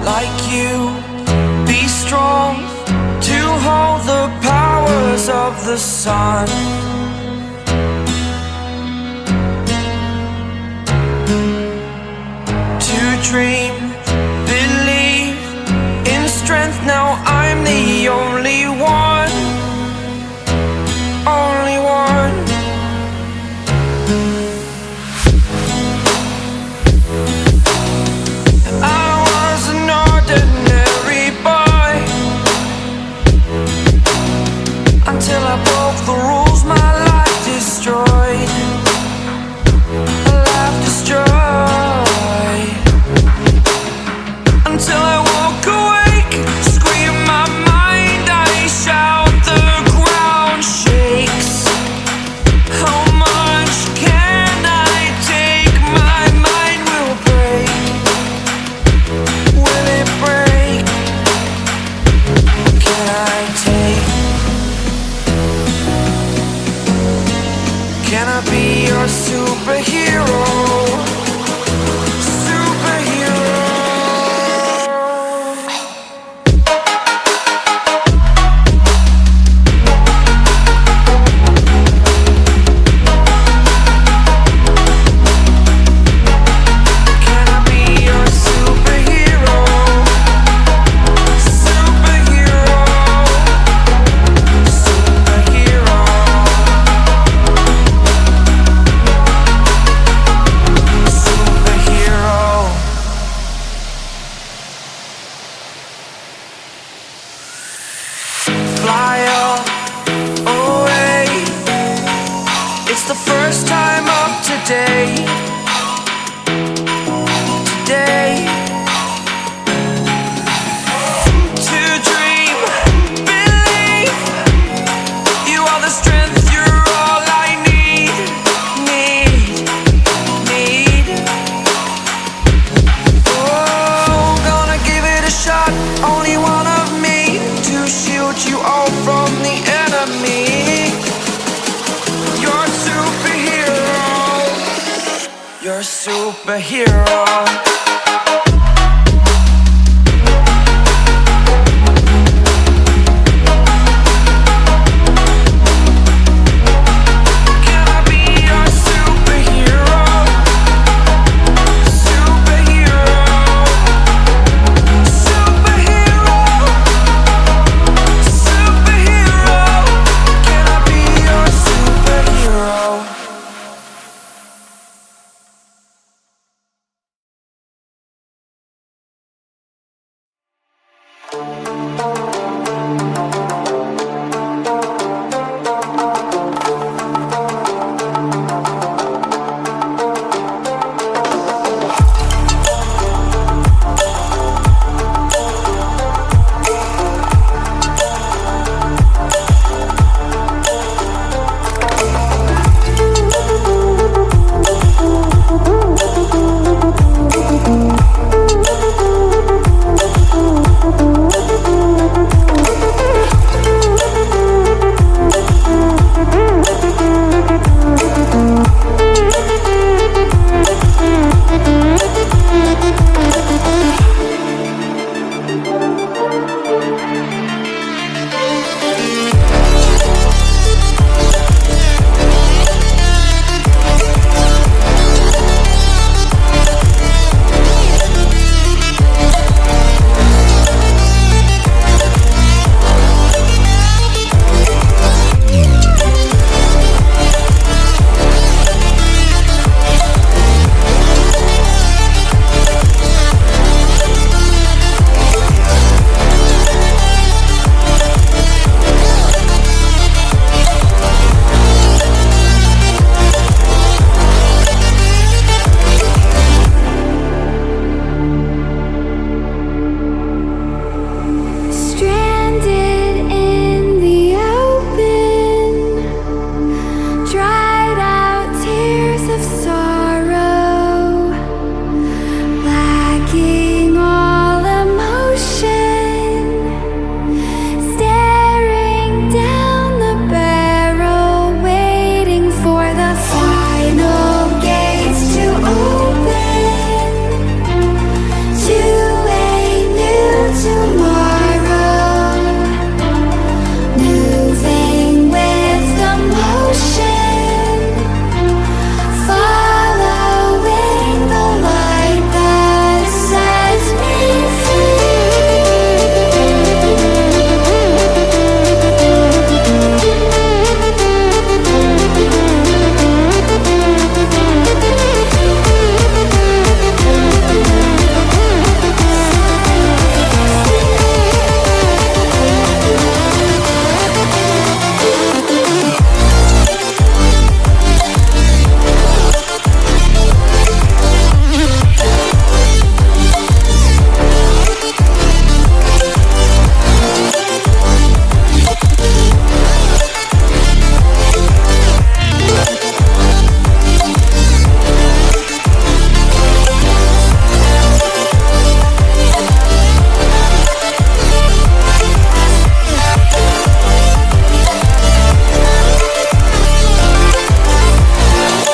like you, be strong to hold the powers of the sun. To dream, believe in strength. Now I'm the only one, only one. I was an ordinary boy until I broke the rules. My life destroyed, a life destroyed. Until I walk awake, scream my mind, I shout, the ground shakes. How much can I take? My mind will break. Will it break? Can I take? Can I be your superhero? Fly away. It's the first time of today. Today. To dream, believe. You are the strength, you're all I need. Oh, gonna give it a shot. Only one of me to shield you all from the enemy. You're a superhero. You're a superhero.